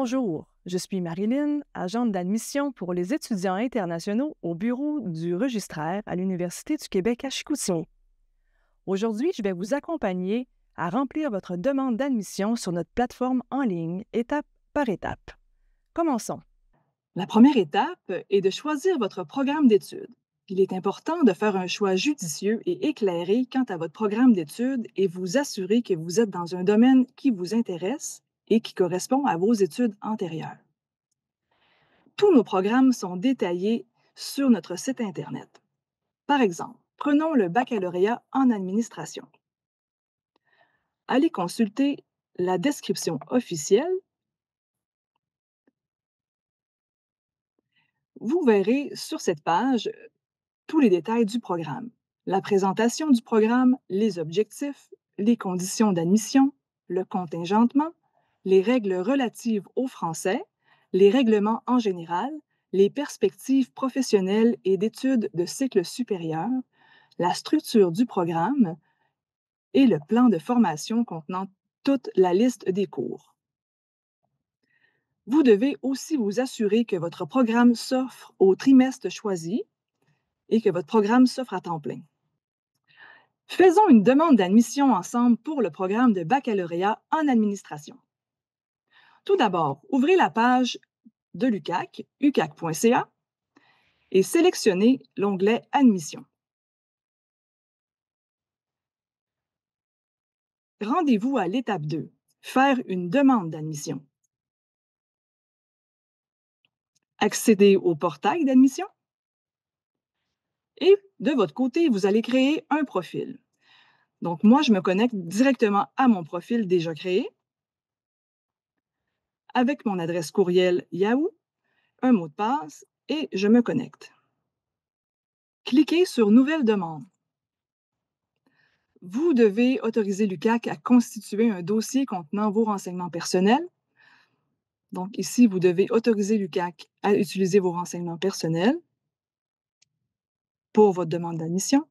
Bonjour, je suis Marilyn, agente d'admission pour les étudiants internationaux au bureau du registraire à l'Université du Québec à Chicoutimi. Aujourd'hui, je vais vous accompagner à remplir votre demande d'admission sur notre plateforme en ligne, étape par étape. Commençons. La première étape est de choisir votre programme d'études. Il est important de faire un choix judicieux et éclairé quant à votre programme d'études et vous assurer que vous êtes dans un domaine qui vous intéresse et qui correspond à vos études antérieures. Tous nos programmes sont détaillés sur notre site Internet. Par exemple, prenons le baccalauréat en administration. Allez consulter la description officielle. Vous verrez sur cette page tous les détails du programme, la présentation du programme, les objectifs, les conditions d'admission, le contingentement, les règles relatives au français, les règlements en général, les perspectives professionnelles et d'études de cycle supérieur, la structure du programme et le plan de formation contenant toute la liste des cours. Vous devez aussi vous assurer que votre programme s'offre au trimestre choisi et que votre programme s'offre à temps plein. Faisons une demande d'admission ensemble pour le programme de baccalauréat en administration. Tout d'abord, ouvrez la page de l'UQAC, uqac.ca, et sélectionnez l'onglet Admission. Rendez-vous à l'étape 2, faire une demande d'admission. Accédez au portail d'admission et de votre côté, vous allez créer un profil. Donc, moi, je me connecte directement à mon profil déjà créé avec mon adresse courriel Yahoo, un mot de passe et je me connecte. Cliquez sur Nouvelle demande. Vous devez autoriser l'UQAC à constituer un dossier contenant vos renseignements personnels. Donc ici, vous devez autoriser l'UQAC à utiliser vos renseignements personnels pour votre demande d'admission.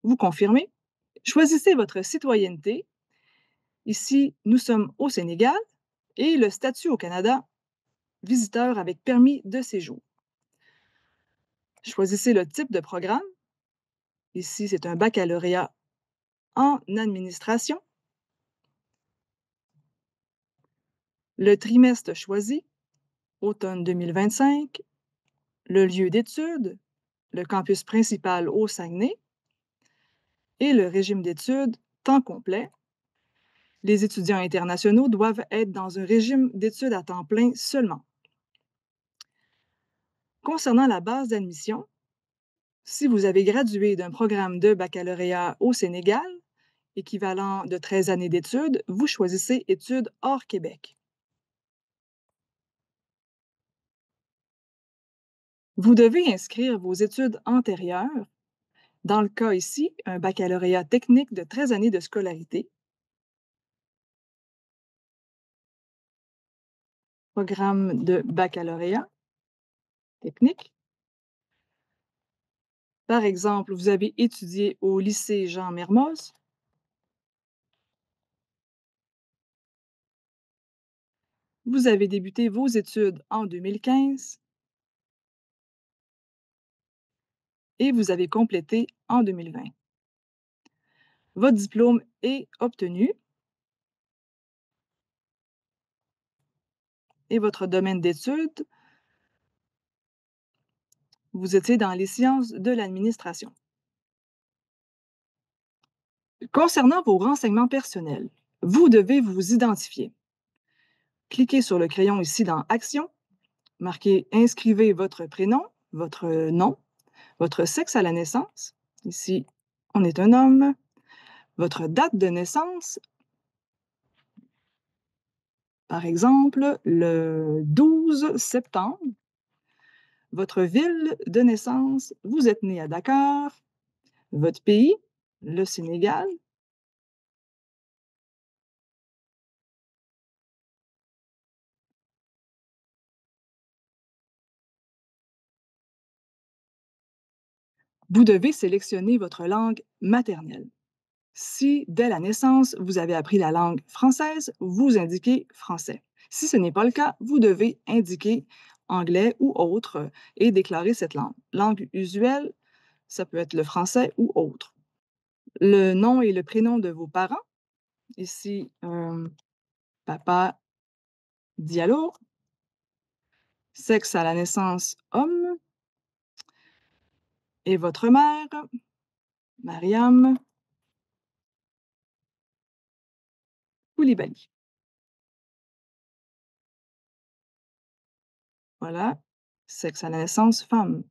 Vous confirmez. Choisissez votre citoyenneté. Ici, nous sommes au Sénégal et le statut au Canada, visiteur avec permis de séjour. Choisissez le type de programme. Ici, c'est un baccalauréat en administration. Le trimestre choisi, automne 2025, le lieu d'études, le campus principal au Saguenay et le régime d'études temps complet. Les étudiants internationaux doivent être dans un régime d'études à temps plein seulement. Concernant la base d'admission, si vous avez gradué d'un programme de baccalauréat au Sénégal, équivalent de 13 années d'études, vous choisissez études hors Québec. Vous devez inscrire vos études antérieures. Dans le cas ici, un baccalauréat technique de 13 années de scolarité, programme de baccalauréat technique. Par exemple, vous avez étudié au lycée Jean Mermoz. Vous avez débuté vos études en 2015 et vous avez complété en 2020. Votre diplôme est obtenu et votre domaine d'études, vous étiez dans les sciences de l'administration. Concernant vos renseignements personnels, vous devez vous identifier. Cliquez sur le crayon ici dans Action, marquez Inscrivez votre prénom, votre nom, votre sexe à la naissance. Ici, on est un homme. Votre date de naissance, par exemple, le 12 septembre. Votre ville de naissance, vous êtes né à Dakar. Votre pays, le Sénégal. Vous devez sélectionner votre langue maternelle. Si, dès la naissance, vous avez appris la langue française, vous indiquez français. Si ce n'est pas le cas, vous devez indiquer anglais ou autre et déclarer cette langue. Langue usuelle, ça peut être le français ou autre. Le nom et le prénom de vos parents, ici, papa Diallo, sexe à la naissance homme, et votre mère, Mariam Koulibaly. Voilà, sexe à la naissance femme.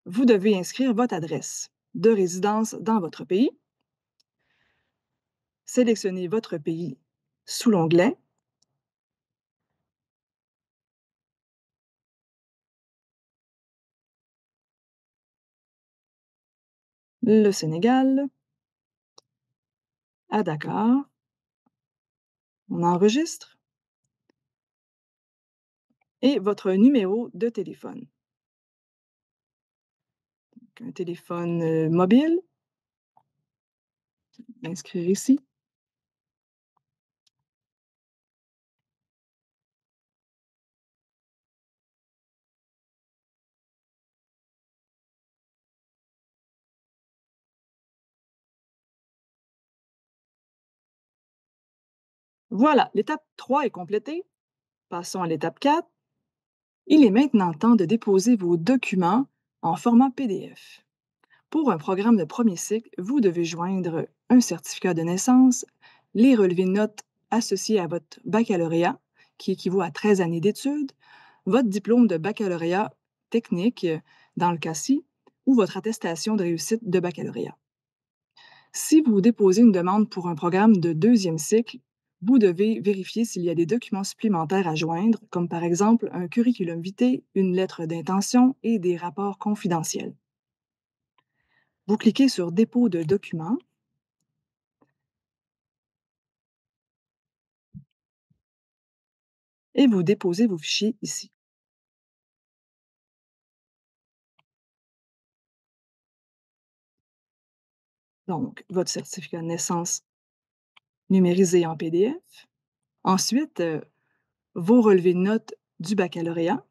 Vous devez inscrire votre adresse de résidence dans votre pays. Sélectionnez votre pays sous l'onglet le Sénégal, à Dakar. On enregistre et votre numéro de téléphone. Donc, un téléphone mobile, inscrire ici. Voilà, l'étape 3 est complétée. Passons à l'étape 4. Il est maintenant temps de déposer vos documents en format PDF. Pour un programme de premier cycle, vous devez joindre un certificat de naissance, les relevés de notes associés à votre baccalauréat, qui équivaut à 13 années d'études, votre diplôme de baccalauréat technique, dans le cas-ci, ou votre attestation de réussite de baccalauréat. Si vous déposez une demande pour un programme de deuxième cycle, vous devez vérifier s'il y a des documents supplémentaires à joindre, comme par exemple un curriculum vitae, une lettre d'intention et des rapports confidentiels. Vous cliquez sur Dépôt de documents et vous déposez vos fichiers ici. Donc, votre certificat de naissance numérisé en PDF. Ensuite, vos relevés de notes du baccalauréat.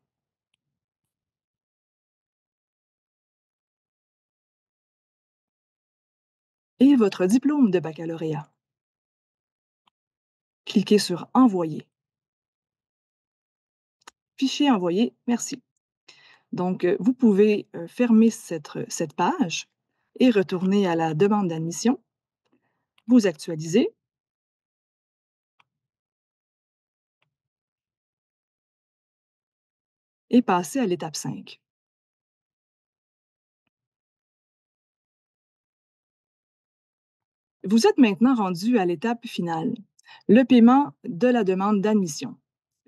Et votre diplôme de baccalauréat. Cliquez sur Envoyer. Fichier envoyé, merci. Donc, vous pouvez fermer cette page et retourner à la demande d'admission. Vous actualisez. Et passer à l'étape 5. Vous êtes maintenant rendu à l'étape finale, le paiement de la demande d'admission.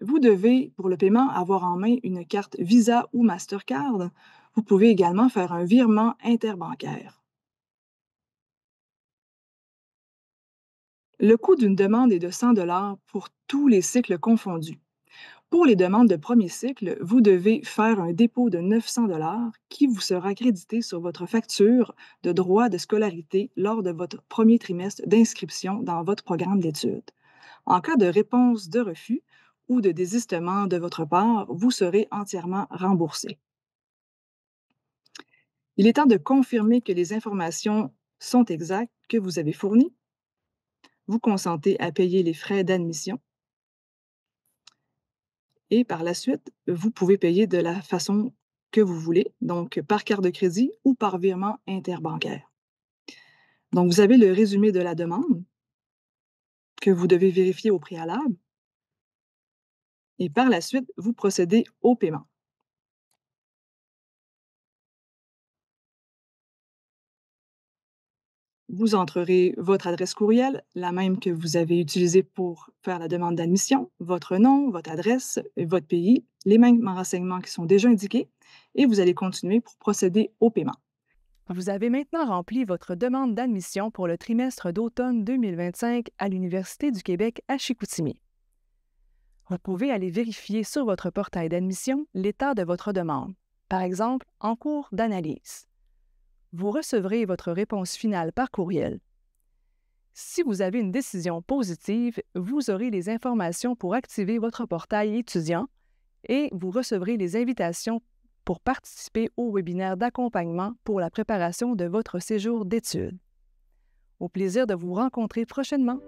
Vous devez, pour le paiement, avoir en main une carte Visa ou Mastercard. Vous pouvez également faire un virement interbancaire. Le coût d'une demande est de 100 pour tous les cycles confondus. Pour les demandes de premier cycle, vous devez faire un dépôt de 900 qui vous sera crédité sur votre facture de droit de scolarité lors de votre premier trimestre d'inscription dans votre programme d'études. En cas de réponse de refus ou de désistement de votre part, vous serez entièrement remboursé. Il est temps de confirmer que les informations sont exactes que vous avez fournies. Vous consentez à payer les frais d'admission et par la suite, vous pouvez payer de la façon que vous voulez, donc par carte de crédit ou par virement interbancaire. Donc, vous avez le résumé de la demande que vous devez vérifier au préalable et par la suite, vous procédez au paiement. Vous entrerez votre adresse courriel, la même que vous avez utilisée pour faire la demande d'admission, votre nom, votre adresse, votre pays, les mêmes renseignements qui sont déjà indiqués, et vous allez continuer pour procéder au paiement. Vous avez maintenant rempli votre demande d'admission pour le trimestre d'automne 2025 à l'Université du Québec à Chicoutimi. Vous pouvez aller vérifier sur votre portail d'admission l'état de votre demande, par exemple en cours d'analyse. Vous recevrez votre réponse finale par courriel. Si vous avez une décision positive, vous aurez les informations pour activer votre portail étudiant et vous recevrez les invitations pour participer au webinaire d'accompagnement pour la préparation de votre séjour d'études. Au plaisir de vous rencontrer prochainement.